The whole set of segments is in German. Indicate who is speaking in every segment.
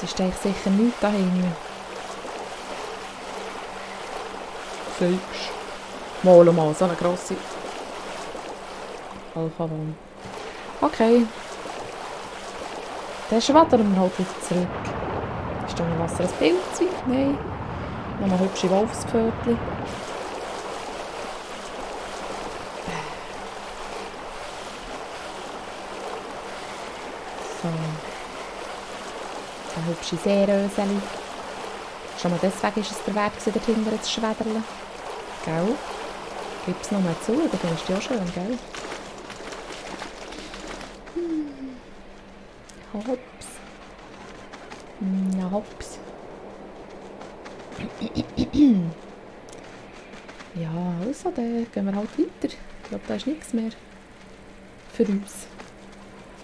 Speaker 1: Jetzt ist eigentlich sicher nichts dahinter. Selbst. Mal, so eine grosse Alpha-Wand. Okay. Der Schwader und halt wieder zurück. Ist da im Wasser ein Pilzchen? Nein. Noch eine hübsche Wolfspfötchen. So. Eine hübsche Seeröseli. Schon mal deswegen ist es der Wert, dort hinten zu schwäderlen. Gell? Gib es nochmal zu, da findest du ja schön, gell? Hops. Na, hops. Ja, also, dann gehen wir halt weiter. Ich glaube, da ist nichts mehr für uns.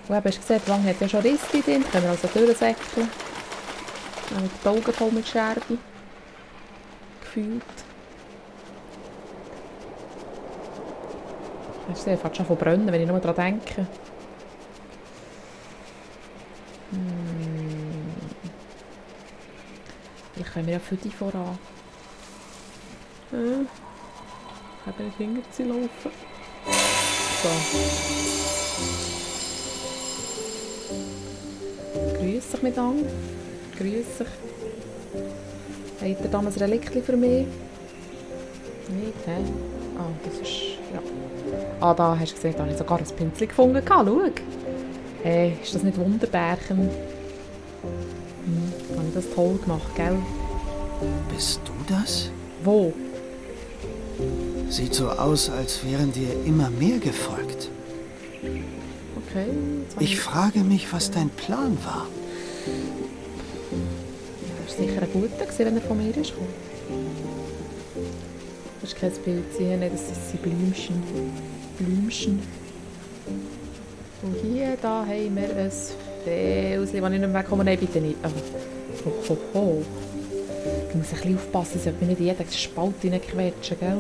Speaker 1: Und eben, hast du gesehen, die Wange hat ja schon Risse drin, da können wir also durchsäckeln. Mit den Augen voll mit Scherben. Gefühlt. Hast du gesehen, fängt schon von brennen, wenn ich nur daran denke. Vielleicht können wir ja für dich voran. Haben nicht hinter sie laufen. So. Grüß dich miteinander. Grüß dich. Habt ihr da ein Reliktchen für mich? Nicht, hä? Ah, das ist... ja. Ah, da hast du gesehen, da habe ich sogar ein Pinsel gefunden. Schau. Hey, ist das nicht Wunderbärchen? Habe ich das toll gemacht, gell?
Speaker 2: Bist du das?
Speaker 1: Wo?
Speaker 2: Sieht so aus, als wären dir immer mehr gefolgt.
Speaker 1: Okay.
Speaker 2: Ich frage mich, was dein Plan war.
Speaker 1: Das war sicher ein guter, wenn er von mir ist. Das ist kein Bild, das sind Blümchen. Blümchen. Und hier, da haben wir ein Fäusli, das ich nicht mehr wegkomme. Nein, bitte nicht. Oh. Ich muss ein bisschen aufpassen, ich sollte mich nicht in jeden Spalt reinquetschen, gell?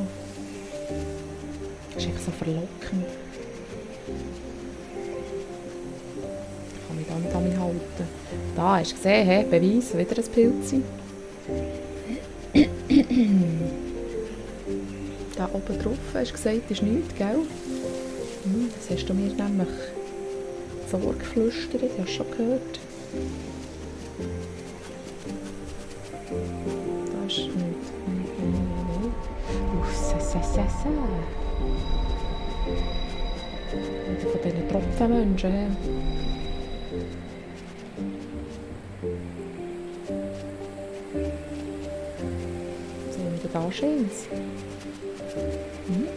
Speaker 1: Das ist echt so verlockend. Ich kann mich da nicht an mich halten. Da, hast du gesehen, he? Beweis, wieder ein Pilzchen. Da oben drauf, hast du gesagt, ist nichts, gell? Das hast du mir nämlich ins Ohr geflüstert, ich habe es schon gehört. Da ist nichts. Wieder von diesen Tropfenmenschen. He? Sehen wir da Schönes? Ein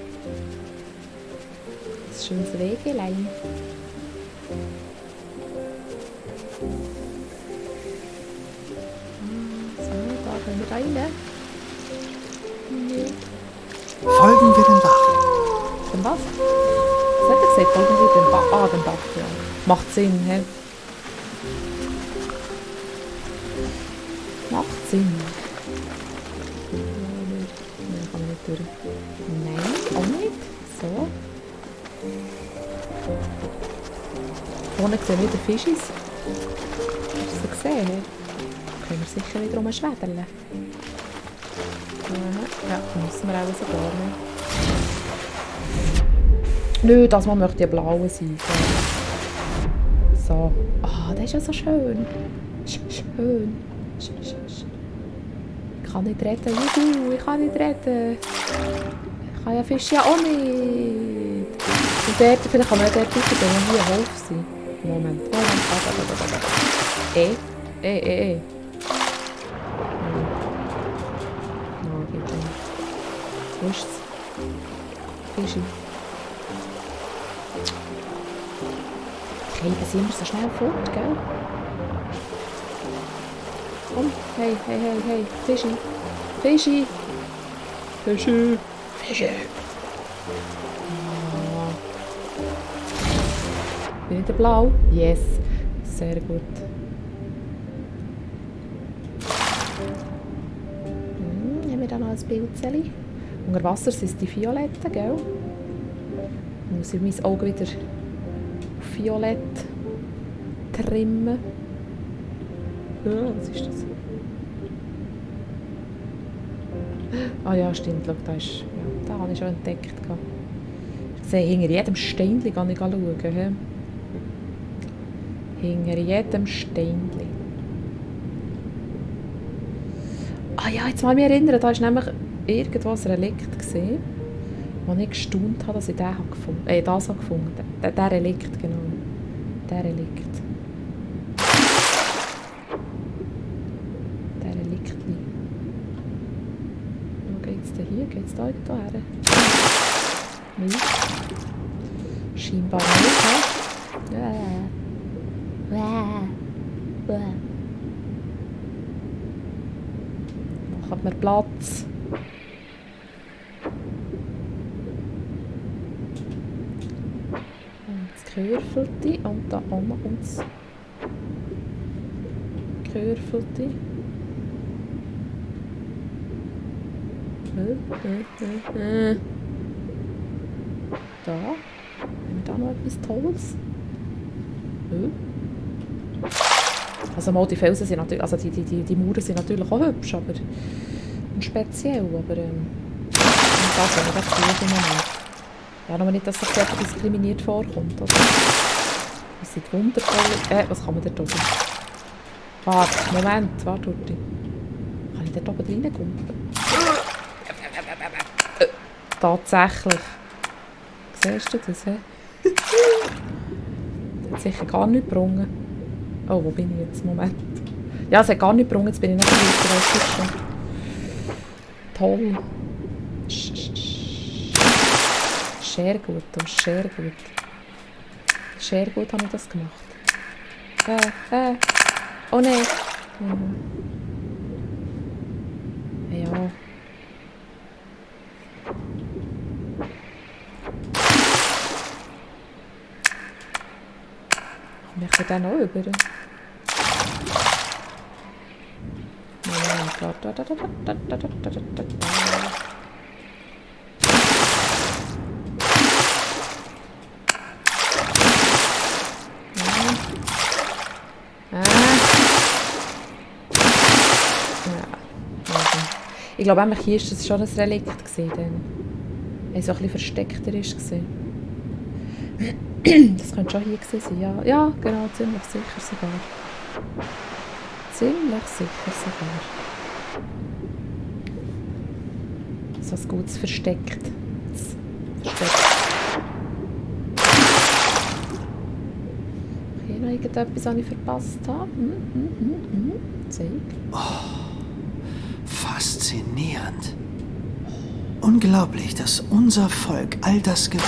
Speaker 1: schönes Wegelein. So, da können wir rein.
Speaker 2: Folgen wir dem Bach.
Speaker 1: Dem was? Was hat er gesagt? Folgen wir dem Bach? Ah, dem Bach, ja. Macht Sinn, hä? Macht Sinn. Nein, kann man nicht durch. Nein, auch nicht. So. Vorne sehen wir den Fischis. Hast du sie gesehen? Können wir sicher wieder rumschwädeln. Ja, müssen wir auch sogar nicht. Nö, das Mal möchte ich blaue sein. So. Ah, das ist ja so schön. Schön. Ich kann nicht reden. Juhu, ich kann nicht reden. Ich kann ja Fisch ja auch nicht. Und dort, vielleicht kann man dort weiter, wenn wir hier ein Wolf sind. Moment. Wo ist es? Fischi. Treiben sie immer so schnell fort, gell? Komm, hey. Fischi. Fischi. Oh. Bin ich der Blau? Yes. Sehr gut. Haben wir da noch ein Bildzeli? Unter Wasser sind es die Violetten, gell? Ich muss mein Auge wieder auf Violett trimmen. Was ist das? Ah ja, stimmt. Schau, da ist... Ja, da habe ich schon entdeckt. Ich sehe, hinter jedem Steinchen kann ich schauen. He? Hinter jedem Steinchen. Ah ja, jetzt mal mich erinnern, da war nämlich irgendwo ein Relikt gesehen, wo ich gestaunt habe, dass ich den habe gefunden habe. Das habe gefunden. Der Relikt, genau. Der Relikt. Der Reliktli. Wo geht's denn hier? Geht's da irgendwo her? Nicht. Scheinbar nicht, hä? Machen wir Platz. Und das Gehörfelte und da oben und das Gehörfelte. Da. Haben wir da noch etwas Tolles? Also mal, die Felsen sind natürlich, also die Mauern sind natürlich auch hübsch, aber und speziell, aber das ist nicht cool im Moment. Ja, nur nicht, dass sich jemand diskriminiert vorkommt, oder? Das sind wundervolle... was kann man da oben? Warte, Moment, warte. Kann ich da oben reingumpen? Tatsächlich. Siehst du das, hä? Das hat sicher gar nichts gebrungen. Oh, wo bin ich jetzt? Moment. Ja, es hat gar nichts gebrungen, jetzt bin ich noch weiter. Toll. Sehr gut, sehr gut. Sehr gut habe ich das gemacht. Oh nein. Ja. Komme ich den noch über? Ich glaube, hier war das schon ein Relikt. Er so ein bisschen versteckter war. Das könnte schon hier gewesen sein, ja. Ja, genau, ziemlich sicher sogar. Ziemlich sicher sogar. So ein gutes Versteckt. Hier noch irgendetwas, was ich verpasst habe. Zeig.
Speaker 2: Oh, faszinierend. Unglaublich, dass unser Volk all das gewinnt.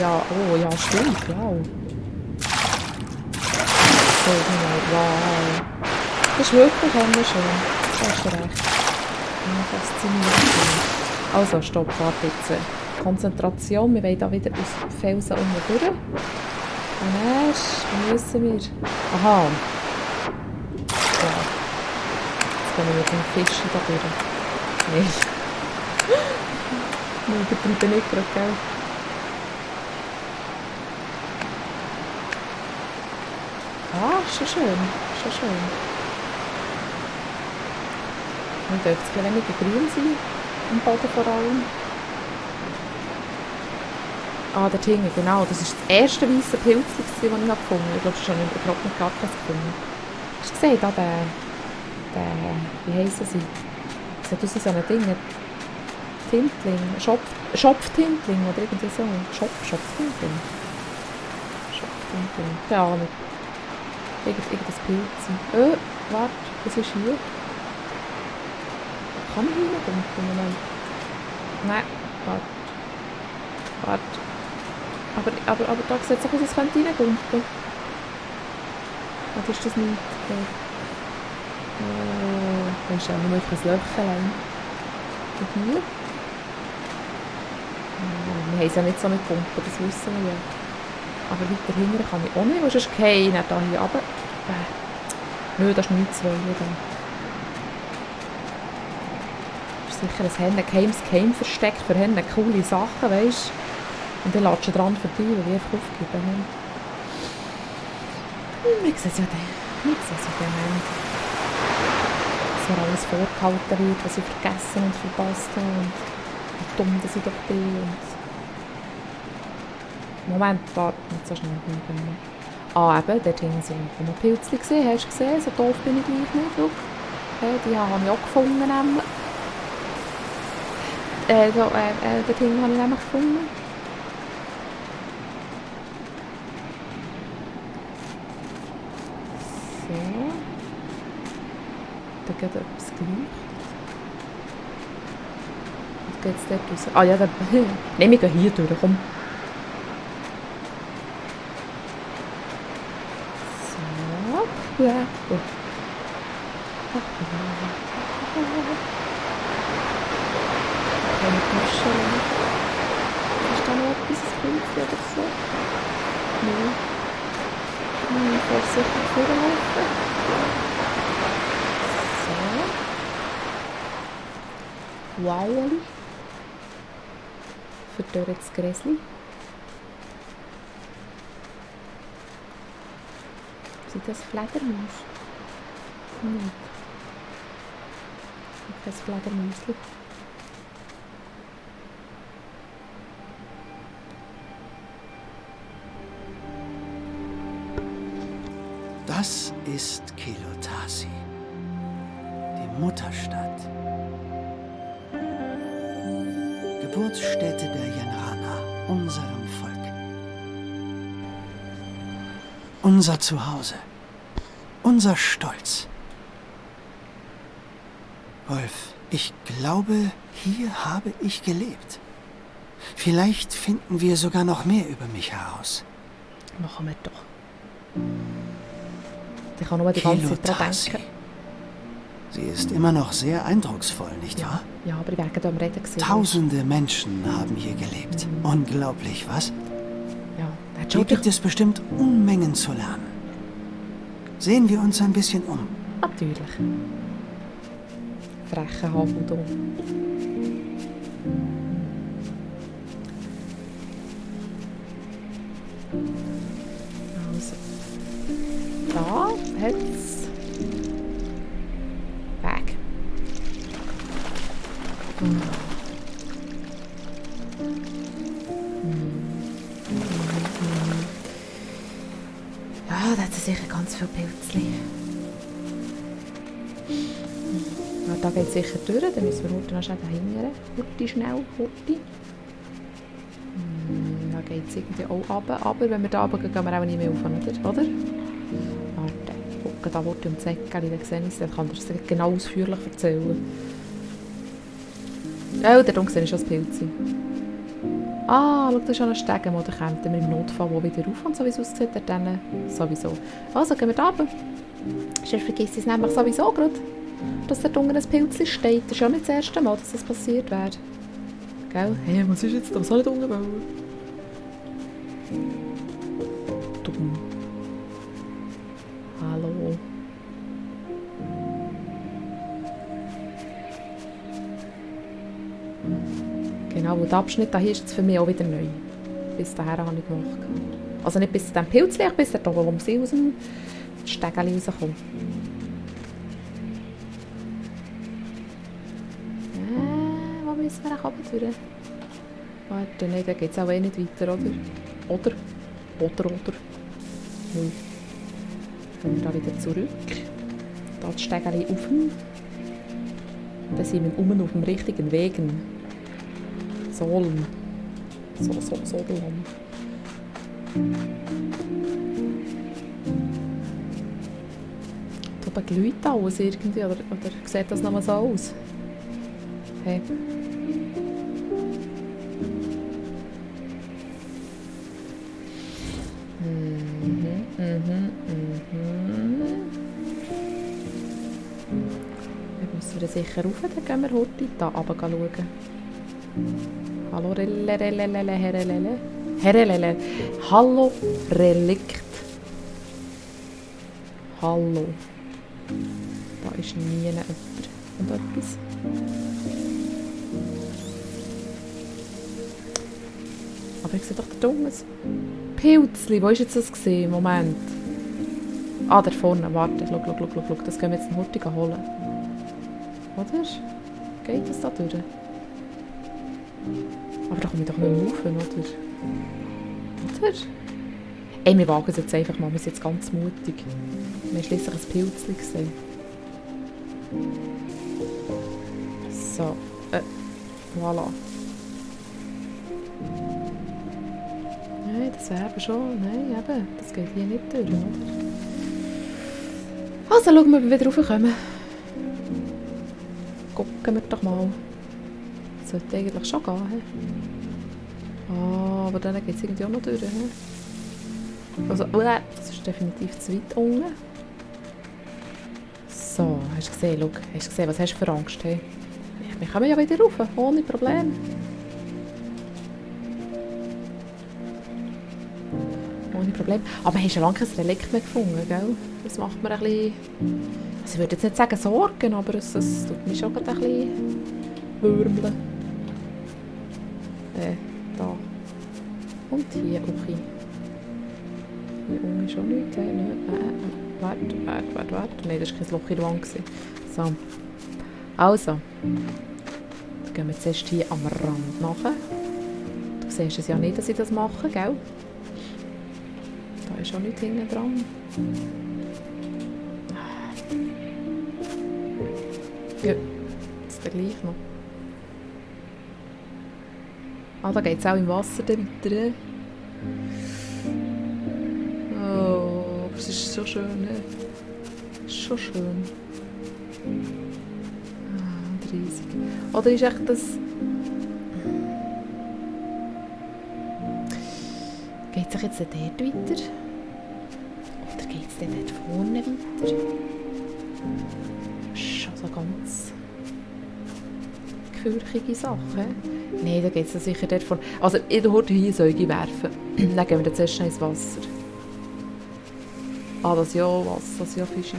Speaker 1: Ja, oh ja, stimmt, wow. So, genau, wow. Das ist wirklich wunderschön. Da hast du recht. Ja, faszinierend. Also, stopp, warte jetzt. Konzentration, wir wollen da wieder aus Felsen unten durch. Und erst müssen wir... Aha. Ja. Jetzt gehen wir mit dem Fisch da durch. Nein. Wir übertreiben nicht gerade, gell? Ah, schon schön. Schon schön. Man dürfte es vielleicht weniger grün sein, im Boden vor allem. Ah, dort hinten, genau. Das war das erste weisse Pilz, das ich gefunden habe. Ich glaube, schon überhaupt nicht gar keins gefunden. Hast du gesehen, da wie heissen sie? Das sieht aus wie so ein Ding. Tintling. Schopftintling oder irgendwie so. Schopftintling. Schopftintling. Keine Ahnung. Irgendein Pilz. Warte, was ist hier? Kann ich hier noch im Moment? Nein, warte. Aber da sieht es aus, als könnte ich reingumpen. Oder ist das nicht? Da ist auch nur ein Löchlein. Und hier? Wir haben es ja nicht so mit Pumpen, das wissen wir ja. Aber weiter hinten kann ich auch nicht, weil sonst gehe ich nicht hier runter. Nö, das ist nichts zu wollen. Das ist sicher ein geheimes Geheimversteck für coole Sachen, weisst du? Und dann latschen dran vorbei, weil die einfach aufgegeben haben. Wir sehen es ja dann. was mir alles vorgehalten wird, was ich vergessen und verpasst habe und wie dumm dass ich doch bin. Und Moment, warte, nicht so schnell. Ah, eben, dort hinten sind noch ein Pilzchen gesehen, hast du gesehen? So doof bin ich gleich nicht, schau. Die habe ich auch gefunden, nämlich. Dort hinten habe ich nämlich gefunden. So. Da geht etwas gleich. Und geht es dort raus? Ah ja, nein, wir gehen hier durch, komm. So. Ja. Oh. Keine Tasche. Ist da noch etwas, ein Bild oder so? Nein. Vorsichtig vorlaufen. So. Wow. Verdorrt das Gräsli. Sind das Fledermaus? Nein. Kein Fledermäusli.
Speaker 2: Das ist Kelotasi, die Mutterstadt. Geburtsstätte der Yenrana, unserem Volk. Unser Zuhause, unser Stolz. Wolf, ich glaube, hier habe ich gelebt. Vielleicht finden wir sogar noch mehr über mich heraus.
Speaker 1: Machen wir doch. Ich kann nur die ganze Zeit dran denken.
Speaker 2: Sie ist immer noch sehr eindrucksvoll, nicht wahr?
Speaker 1: Ja, aber ich werde da am Reden gesehen.
Speaker 2: Tausende Menschen haben hier gelebt. Unglaublich, was?
Speaker 1: Ja,
Speaker 2: Hier gibt es bestimmt Unmengen zu lernen. Sehen wir uns ein bisschen um.
Speaker 1: Natürlich. Freche Hafeldom. Also. Da hat es Weg. Ja, da hat es sicher ganz viele Pilzchen. Ja, da geht es sicher durch, dann müssen wir heute noch schnell dahinter. Hurti schnell, Hurti. Da geht es irgendwie auch runter, aber wenn wir da runter gehen, gehen wir auch nicht mehr rauf, oder? Warte, gucken da Worte um die Ecke, dann sehe ich es, dann kann er es genau ausführlich erzählen. Oh, da drunten sehe ich schon das Pilzchen. Ah, schau, da ist schon ein Stegen, da kommt wir im Notfall wo wieder rauf und so wie es aussieht, dann sowieso. Also, gehen wir da runter. Sonst vergisst es nämlich sowieso gerade, dass da drunten ein Pilzchen steht. Das ist ja nicht das erste Mal, dass das passiert wäre. Gell? Hey, was ist jetzt da? Was soll ich da unten bauen? Dumm. Hallo. Genau, und der Abschnitt hier ist jetzt für mich auch wieder neu. Bis dahin habe ich gemacht. Also nicht bis zu diesem Pilzchen, bis da oben, wo sie aus dem Stegeli rauskommen. Wo müssen wir auch durch? Warte, nein, da geht es auch eh nicht weiter, oder? Oder? Hm. Gehen wir da wieder zurück. Da das Stegeli auf. Dann sind wir auf dem richtigen Weg. Solm. Solm. Da oben glüht alles irgendwie, oder sieht das nochmal so aus? Hey. Wir müssen wir sicher rauf, dann gehen wir heute da runter schauen. Hallo Herrelele. Hallo Relikt. Hallo. Da ist nie jemand und etwas. Aber ich sehe doch da dummes Pilzli. Wo ist jetzt das gesehen? Moment. Ah, da vorne. Warte, schau. Das gehen wir jetzt noch heute holen. Oder? Geht das da durch? Aber da komme ich doch nicht mehr rauf, oder? Oder? Ey, wir wagen es jetzt einfach mal. Wir sind jetzt ganz mutig. Wir haben schliesslich ein Pilzchen gesehen. So. Voilà. Nein, das wäre eben schon... Nein, eben. Das geht hier nicht durch, oder? Also, schauen wir, ob wir wieder raufkommen. Gucken wir doch mal. Das sollte eigentlich schon gehen. He? Ah, aber dann geht es irgendwie auch noch durch. He? Also, das ist definitiv zu weit unten. So, hast du gesehen? Schau, hast du gesehen, was hast du für Angst? Hey? Wir kommen ja wieder rauf, ohne Problem. Ohne Problem. Aber hast du lange kein Relikt mehr gefunden, gell? Das macht mir ein bisschen... Also ich würde jetzt nicht sagen Sorgen, aber es tut mich schon gerade ein bisschen würmeln. Da. Und hier auch hin. Hier unten ist auch nichts. Warte. Nein, das war kein Loch in der Wand. So. Also. Dann gehen wir zuerst hier am Rand nach. Du siehst es ja nicht, dass ich das mache, gell? Da ist auch nichts hinten dran. Ja, jetzt gleich noch. Ah, da geht es auch im Wasser weiter. Oh, aber es ist so schön, ne? Schon schön. Ah, und riesig. Oder ist echt das... Geht es jetzt dort weiter? Oder geht es dort vorne weiter? Schon so ganz gefürchtige Sachen. Nein, da geht es sicher dort vorne. Also, ich würde hier Säuge werfen. Dann gehen wir jetzt erst ins Wasser. Ah, das ja was, das ja Fische.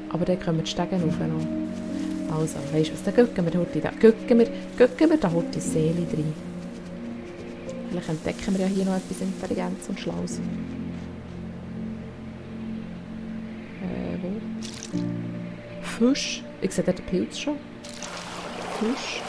Speaker 1: Aber dann können wir die Stege rauf noch. Also, weisst du was, dann gucken wir da heute die Seele rein. Vielleicht entdecken wir ja hier noch etwas Intelligentes und Schlaues. Wo? Fisch. Ich sehe dort den Pilz schon. Fisch.